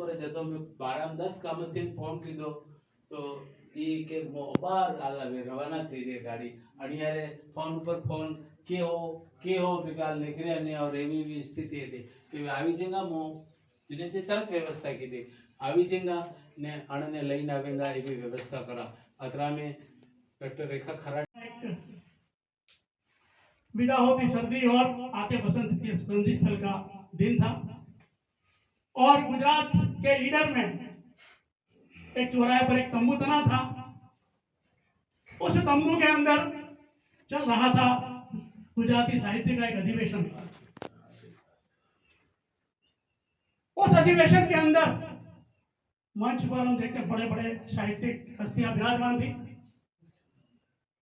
पर ज तो मैं 12-10 કામથી ફોન કીધો તો એ કે બાર આલાવે રવાના થઈ ગઈ ગાડી અણિયારે ફોન ઉપર ફોન કે હો बिगाल निकले ने और एवी स्थिति थी कि આવી જંગા મો जिने से तरस व्यवस्था की थी આવી જंगा ने अणने લઈને આવેगा એવી व्यवस्था करा अतरा में डॉक्टर रेखा खरा विदा होती सर्दी और आते बसंत के संधि स्थल का दिन था और गुजरात के लीडर में एक चौराहे पर एक तंबू तना था। उस तंबू के अंदर चल रहा था गुजराती साहित्य का एक अधिवेशन। उस अधिवेशन के अंदर मंच पर हम देखते बड़े बड़े साहित्यिक हस्तियां विराजमान थी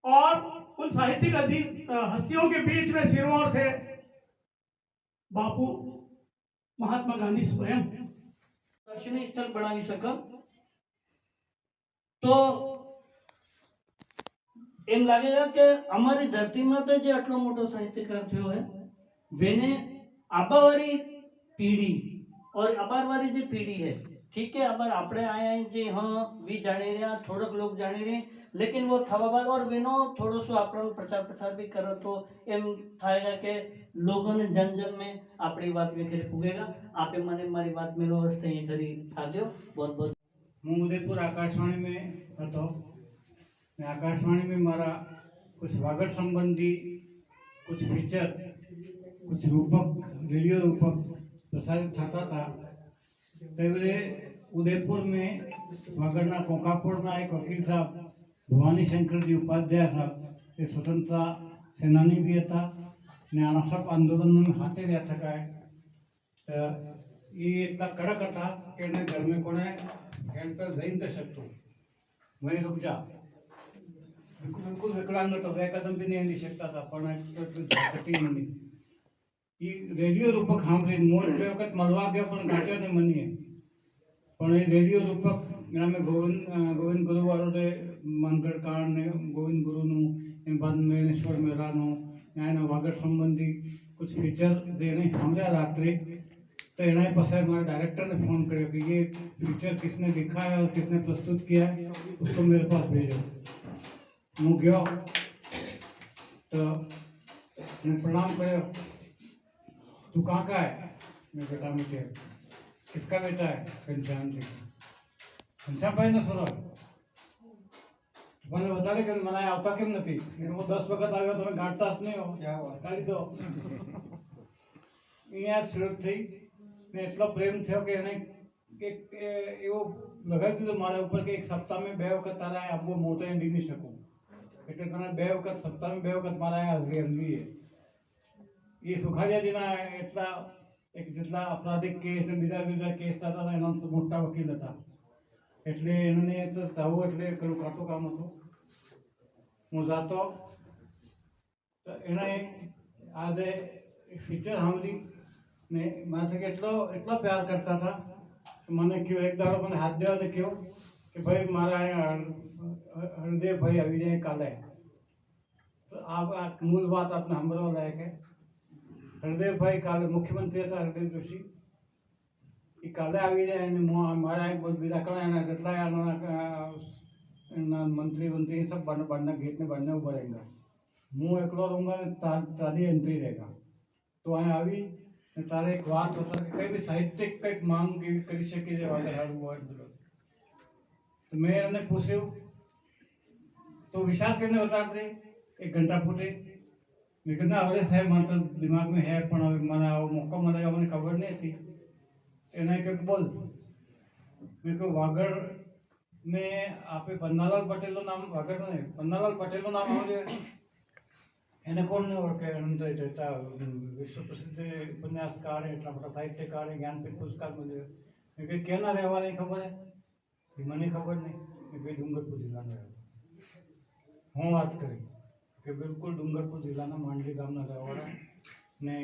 और उन साहित्यिक हस्तियों के बीच में सिरमौर थे बापू महात्मा गांधी स्वयं। दर्शनीय स्थल बनावी सका तो एम लागेगा कि हमारी धरती माते जे आटलो मोटो साहित्यकार थयो है वेने आबावारी पीढ़ी और अबारवारी जे पीढ़ी है ठीक है अबार आपणे आया जे हाँ वी जाणी रहा थोड़क लोग जाणी रहे लेकिन वो थवा बाद और वेनो थोड़ो सो आपणो प्रचार प्रसार भी करो तो एम थाएगा के लोगों ने जन जन में अपनी बात वेखरे पुगेगा आपे मने मारी बात में व्यवस्था ये करी था दियो बहुत बहुत हूँ उदयपुर आकाशवाणी में હતો आकाशवाणी में मारा कुछ वागड़ संबंधी कुछ फीचर कुछ रूपक रेडियो रूपक प्रसारित था तेरे उदयपुर में वागड़ना कोकापुरना एक वकील साहब भवानी शंकर जी उपाध्याय साहब ये स्वतंत्रता सेनानी भी था ने आना सब आंदोलन में हाथे रहा था काय तो ये इतना कड़क था कि ने घर में कोने हैंड पर जैन तक सकतो वहीं रुक जा बिल्कुल विकलांग तो वे कदम भी नहीं हिली सकता था पण कटी नहीं ये रेडियो रूपक सामने मोर पे वक्त मलवा गया पण गाट्यो ने मनी पण ये रेडियो रूपक में गोविंद गुरु वालों ने मानगढ़ कांड ने गोविंद गुरु नु बाद मेनेश्वर मेरा नु याना वागड़ संबंधी कुछ फीचर देने हमरे रात्रि तो एना पास हमारे डायरेक्टर ने फोन करे कि ये फीचर किसने लिखा है और किसने प्रस्तुत किया है उसको मेरे पास भेजो। मैं गया तो मैं प्रणाम करे तू कहाँ का है मैं बेटा मिटे किसका बेटा है घनश्याम जी घनश्याम भाई ने सुनो मैंने बता रहे कि मना आता केम नहीं वो 10 वक्त आया तो मैं गांठता नहीं हो काढ़ी दो यहाँ शुरू थी ने इतना प्रेम थे कि એને કે એવો લગાવી દીધો મારા ઉપર કે એક સપ્તાહમાં 2 વખત તારા આપવો મોટો એંડી નહીં શકું એટલે તને 2 વખત સપ્તાહમાં 2 વખત મારા હાજરી એંડી है ये सुखाड़िया जी ना એટલા એક જેટલા અપરાધિક કેસ ને બીજા કેસ થતા હતા એનો મોટા વકીલ હતા એટલે એને તો જવું એટલે પેલું કાટું કામ હતું હું જાતો તો એને આજે ફીચર સાંભળી ने माथे के इतना प्यार करता था मैंने क्यों एक दारो मैंने हाथ देवा ने क्यों कि भाई मारा हरदेव भाई अभी जाए काले तो आप मूल बात अपने हमरो लायक है हरदेव भाई काले मुख्यमंत्री था हरदेव जोशी ये काले अभी जाए ने मारा एक बहुत बिजा कला है ना गटला है ना मंत्री मंत्री सब बनना गेट में बनने ऊपर रहेगा मुँह एकलो रहूँगा ताली एंट्री रहेगा तो वहाँ अभी तारे एक बात होता है कई भी साहित्यिक कई मांग करी सके जे वाले हर वर्ड तो मैं उन्हें पूछे तो विशाल कहने बता थे 1 घंटा फूटे मैं कहना अवले साहब मतलब दिमाग में है पण अब मना मौका मिलेगा मैंने खबर नहीं थी इन्हें क्यों बोल मैं को वागड़ में आपे पन्नालाल पटेल नाम वागड़ नहीं पन्नालाल पटेल नाम हो એને કોણ ને ઓળખે અનંત દેતા વિશ્વ પ્રસિદ્ધ ઉપન્યાસકાર એટલા મોટા સાહિત્યકાર જ્ઞાનપીઠ પુરસ્કાર મળ્યો કે કેના રહેવાની ખબર હે મને ખબર નહીં કે ડુંગરપુર જિલ્લાનો રહેવા હું વાત કરી કે બિલકુલ ડુંગરપુર જિલ્લાના માંડલી ગામના રહેવાળા ને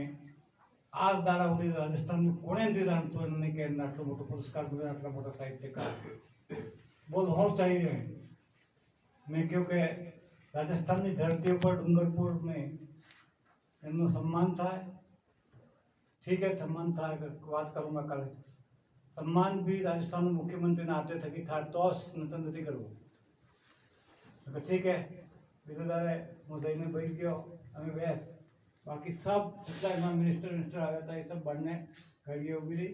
આ દાડા સુધી રાજસ્થાનમાં કોણે નથી જાણતું એને કે આટલો મોટો પુરસ્કાર મળ્યો આટલા મોટા સાહિત્યકાર બોલ હું चाहिए मैं क्योंकि राजस्थान की धरती पर डूंगरपुर में एमनो सम्मान था ठीक है सम्मान था बात करूँगा कल सम्मान भी राजस्थान मुख्यमंत्री नाते थकी था तो નથી કરવું तो ठीक है બીજો દાડે હું જઈને ભાઈ ગયો અમે બેસ બાકી સબ જેટલા મિનિસ્ટર આવ્યા હતા એ સબ બંને ગાડીઓ ઊભી રહી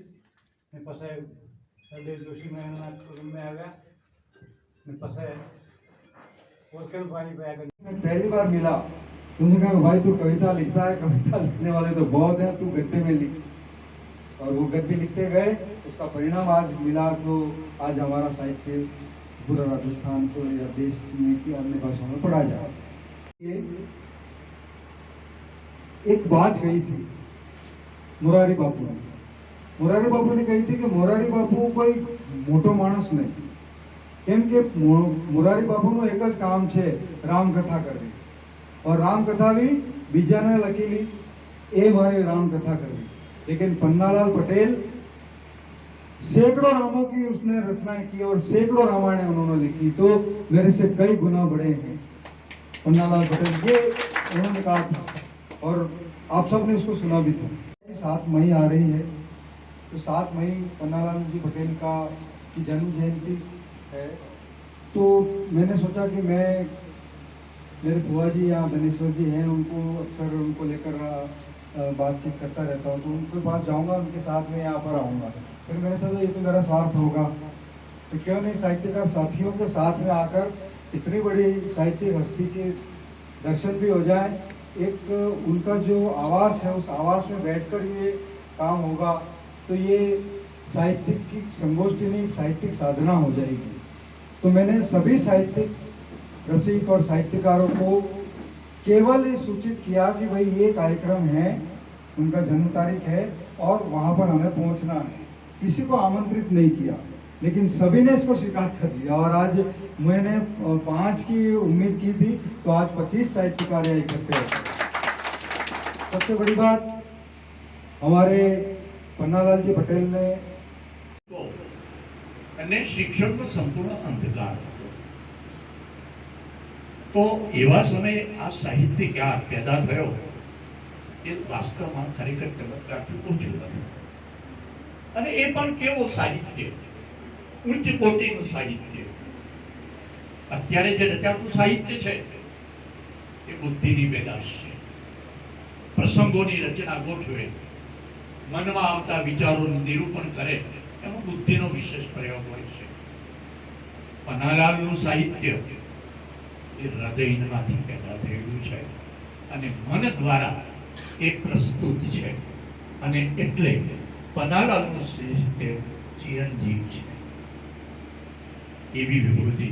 ને પછી હરદેવ જોશી મહેરના રૂમમાં આવ્યા ને પછી ઓસ્કર પાણી પયા કરી मैं पहली बार मिला तुमने कहा भाई तू कविता लिखता है, कविता लिखने वाले तो बहुत है, तू गद्य में लिख। और वो गद्य लिखते गए, उसका परिणाम आज मिला। तो आज हमारा साहित्य पूरा राजस्थान को या देश में की अन्य भाषाओं में पढ़ा जा रहा है। ये एक बात कही थी मोरारी बापू ने। मोरारी बापू ने कही थी कि मोरारी बापू कोई मोटो माणस नहीं, કેમ કે મોરારી બાપુનું એક જ કામ છે રામકથા કરવી, और रामकथा भी બીજાને લખેલી એ મારી रामकथा करवी। लेकिन पन्नालाल पटेल सैकड़ों रामों की उसने रचनाएं की और सैकड़ों रामायणें उन्होंने लिखी, तो मेरे से कई गुना बड़े हैं पन्नालाल पटेल, ये उन्होंने कहा था और आप सब ने इसको सुना भी था। 7 मई आ रही है, तो 7 मई पन्नालाल जी पटेल का की जन्म जयंती है। तो मैंने सोचा कि मैं मेरे बुआ जी या धनेश्वर जी हैं, उनको अक्सर उनको लेकर बातचीत करता रहता हूँ, तो उनके पास जाऊँगा, उनके साथ में यहाँ पर आऊँगा। फिर मैंने सोचा ये तो मेरा स्वार्थ होगा, तो क्यों नहीं साहित्यकार साथियों के साथ में आकर इतनी बड़ी साहित्यिक हस्ती के दर्शन भी हो जाए। एक उनका जो आवास है, उस आवास में बैठकर ये काम होगा, तो ये साहित्यिक की संगोष्ठी नहीं, साहित्यिक साधना हो जाएगी। तो मैंने सभी साहित्यिक रसिक और साहित्यकारों को केवल ये सूचित किया कि भाई ये कार्यक्रम है, उनका जन्म तारीख है और वहाँ पर हमें पहुँचना है। किसी को आमंत्रित नहीं किया, लेकिन सभी ने इसको स्वीकार कर लिया। और आज मैंने 5 की उम्मीद की थी, तो आज 25 साहित्यकार यहाँ इकट्ठे हो। सबसे बड़ी बात हमारे पन्नालाल जी पटेल ने અને શિક્ષણનો સંપૂર્ણ અંધકાર હતો, તો એવા સમયે આ સાહિત્યકાર પેદા થયો એ વાસ્તવમાં ખરેખર ચમત્કારથી ઓછું નથી। અને એ પણ કેવો સાહિત્ય, ઉચ્ચ કોટીનું સાહિત્ય। અત્યારે જે રચાતું સાહિત્ય છે એ બુદ્ધિની પેદાશ છે, પ્રસંગોની રચના ગોઠવે, મનમાં આવતા વિચારોનું નિરૂપણ કરે, એમાં બુદ્ધિનો વિશેષ પ્રયોગ હોય છે। પન્નાલાલનું સાહિત્ય એ હૃદયમાંથી પેદા થયેલું છે અને મન દ્વારા એ પ્રસ્તુત છે, અને એટલે પન્નાલાલનું સાહિત્ય ચિરંજીવ છે। એવી વિભૂતિ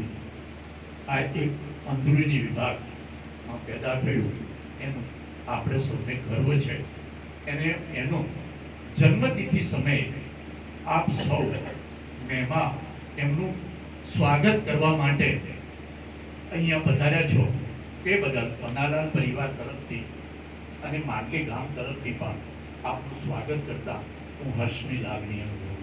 આ એક અંદરૂની વિભાગમાં પેદા થયું, એનું આપણે સૌને ગર્વ છે। એનો જન્મતિથિ સમયે આપ સૌ મેમાં એમનું સ્વાગત કરવા માટે અહીંયા પધાર્યા છો, તે બદલ પન્નાલાલ પરિવાર તરફથી અને માર્કે ગામ તરફથી પણ આપનું સ્વાગત કરતા હું હર્ષની લાગણી અનુભવું